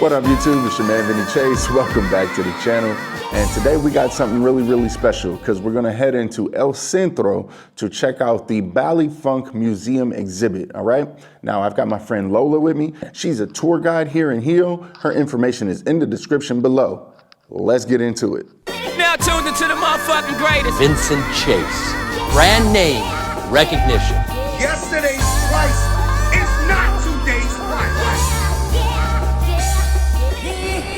What up, YouTube? It's your man, Vinny Chase. Welcome back to the channel. And today we got something really special because we're gonna head into El Centro to check out the Baile Funk Museum Exhibit, all right? Now, I've got my friend Lola with me. She's a tour guide here in Rio. Her information is in the description below. Let's get into it. Now tuned into the motherfucking greatest. Vincent Chase, brand name recognition. Yesterday's price is not today's price.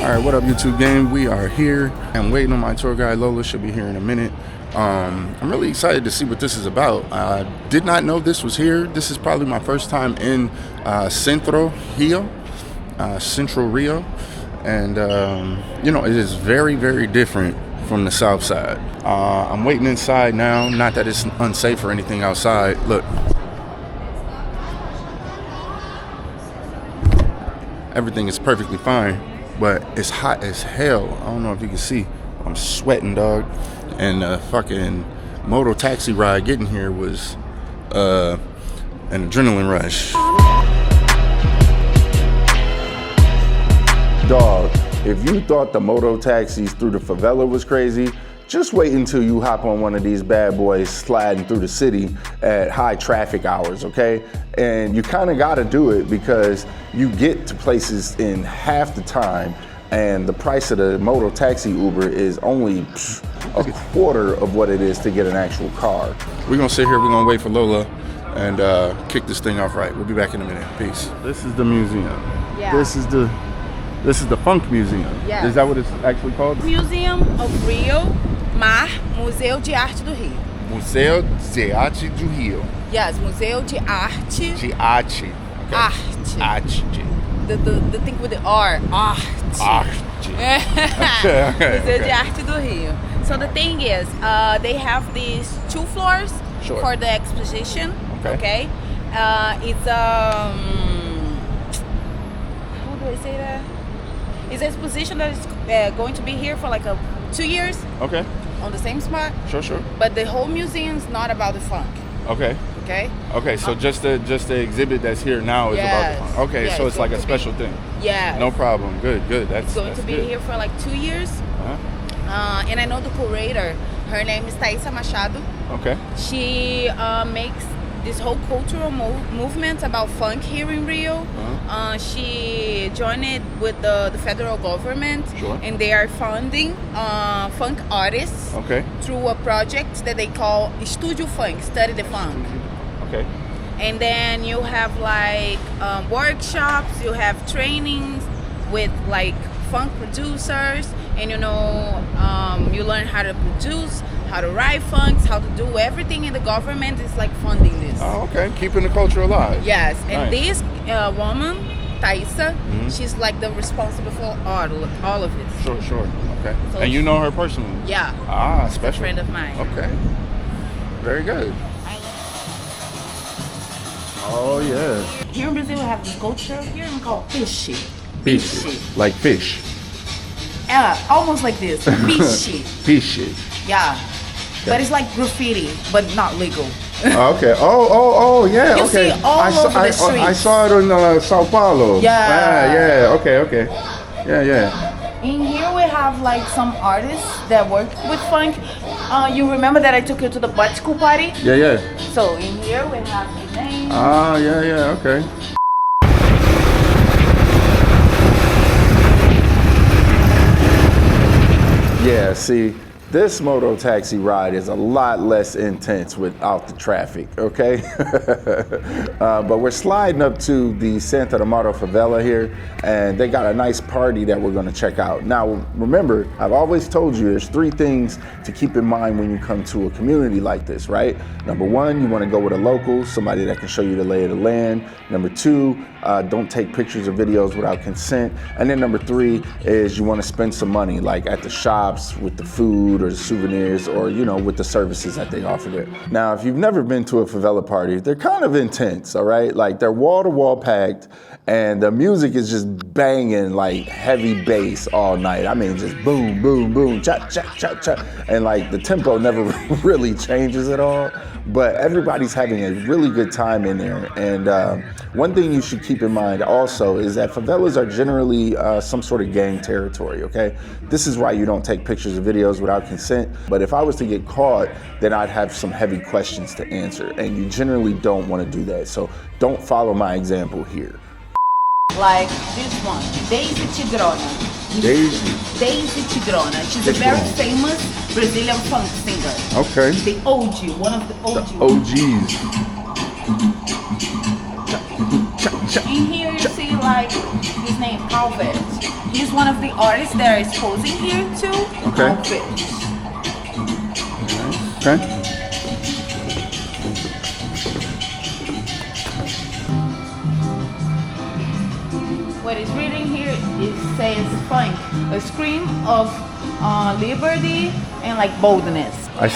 All right, what up, YouTube gang? We are here. I'm waiting on my tour guide, Lola. She'll be here in a minute. I'm really excited to see what this is about. I did not know this was here. This is probably my first time in Centro Rio. And, you know, it is very different from the south side. I'm waiting inside now. Not that it's unsafe or anything outside. Look. Everything is perfectly fine. But it's hot as hell. I don't know if you can see. I'm sweating, dog. And the fucking moto taxi ride getting here was an adrenaline rush. Dog, if you thought the moto taxis through the favela was crazy, just wait until you hop on one of these bad boys sliding through the city at high traffic hours, okay? And you kind of got to do it because you get to places in half the time, and the price of the moto taxi Uber is only a quarter of what it is to get an actual car. We're gonna sit here, we're gonna wait for Lola and kick this thing off right. We'll be back in a minute. Peace. This is the museum. Yeah. This is the Funk Museum. Yeah. Is that what it's actually called? Museum of Rio, Museu de Arte do Rio. Museu de Arte do Rio. Yes, Museu de Arte. De Arte. Okay. Arte. Arte. The thing with the R. Arte. Arte. Museu de Arte do Rio. So the thing is, they have these 2 floors for the exposition. Okay. It's how do I say that? It's an exposition that is going to be here for like 2 years. Okay. On the same spot. Sure. But the whole museum is not about the funk. Okay. So just the exhibit that's here now is about the funk. Okay. So it's like a special thing. Yeah. No problem. Good. That's going to be here for like 2 years. And I know the curator. Her name is Thaisa Machado. Okay. She makes this whole cultural movement about funk here in Rio. She joined it with the federal government, and they are funding funk artists through a project that they call Studio Funk, Study the Funk. Okay. And then you have like workshops, you have trainings with like funk producers, and you know, you learn how to produce, how to write funks, how to do everything, and the government is like funding this. Oh, okay. Keeping the culture alive. Yes, and this woman, Thaisa, she's like the responsible for all of it. Sure. Okay. So and you know her personally? Yeah. Ah, special. She's a friend of mine. Okay. Very good. Oh, yeah. Here in Brazil, we have this culture here called fish. Fish. Like fish. Yeah, almost like this. Fish. Yeah. But it's like graffiti, but not legal. Okay. Oh, yeah. You see all over the streets. I saw it in Sao Paulo. Yeah. Okay. Yeah. In here we have like some artists that work with funk. You remember that I took you to the butt school party? Yeah. So in here we have the name. Yeah. Okay. Yeah, see, this moto taxi ride is a lot less intense without the traffic, okay? But we're sliding up to the Santa Amaro favela here, and they got a nice party that we're gonna check out. Now, remember, I've always told you there's 3 things to keep in mind when you come to a community like this, right? Number 1, you wanna go with a local, somebody that can show you the lay of the land. Number 2, don't take pictures or videos without consent. And then number 3 is you wanna spend some money, like at the shops with the food or the souvenirs, or you know, with the services that they offer there. Now, if you've never been to a favela party, they're kind of intense, all right? Like they're wall to wall packed, and the music is just banging like heavy bass all night. I mean, just boom, boom, boom, cha, cha, cha, cha. And like the tempo never really changes at all. but everybody's having a really good time in there. And one thing you should keep in mind also is that favelas are generally some sort of gang territory, okay? This is why you don't take pictures or videos without consent. But if I was to get caught, then I'd have some heavy questions to answer. And you generally don't want to do that. So don't follow my example here. Like this one, Daisy Tigrona. Daisy Tigrona. She's a very famous Brazilian funk singer. Okay. The OG, one of the OGs. The OGs. In here you see like his name, Calvet. He's one of the artists that are posing here too. Okay. Calvet. Okay. What it's reading here, it says funk, a scream of liberty and like boldness. I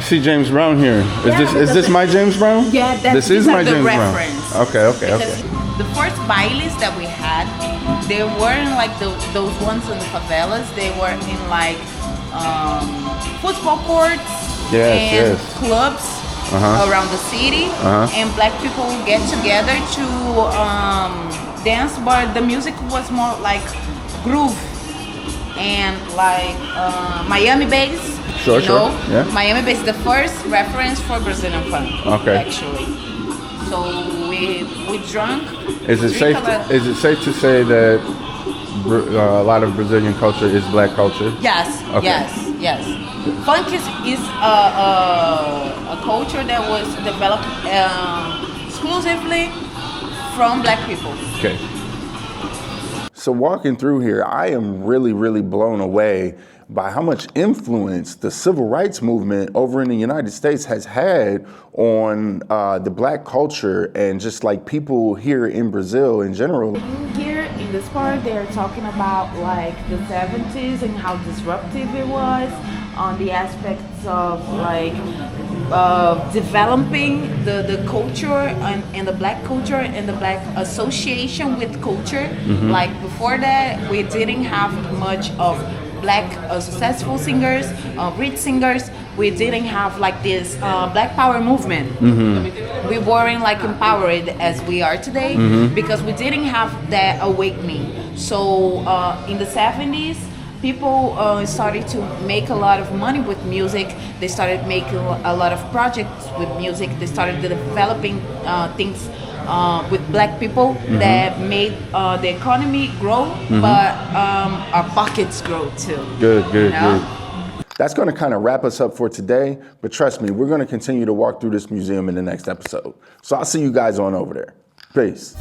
see James Brown here. Is this my James Brown? Yeah, this is my James reference. Brown. Okay. The first bailes that we had, they weren't like those ones in the favelas. They were in like football courts and clubs around the city, and black people would get together to dance, but the music was more like groove and like Miami bass. Sure. Yeah. Miami bass is the first reference for Brazilian funk. Okay. Actually, so we drunk. Is it safe to say that a lot of Brazilian culture is black culture? Yes. Okay. Yes. Funk is a culture that was developed exclusively from black people. Okay. So walking through here, I am really, really blown away by how much influence the civil rights movement over in the United States has had on the black culture and just like people here in Brazil in general. Here in this part, they're talking about like the 70s and how disruptive it was on the aspects of like developing the culture and the black culture and the black association with culture. Like before that, we didn't have much of black successful singers, rich singers. We didn't have like this black power movement. We weren't like empowered as we are today because we didn't have that awakening. So in the 70s, people started to make a lot of money with music. They started making a lot of projects with music. They started developing things with black people that made the economy grow, but our pockets grow too. Good. That's going to kind of wrap us up for today, but trust me, we're going to continue to walk through this museum in the next episode. So I'll see you guys on over there. Peace.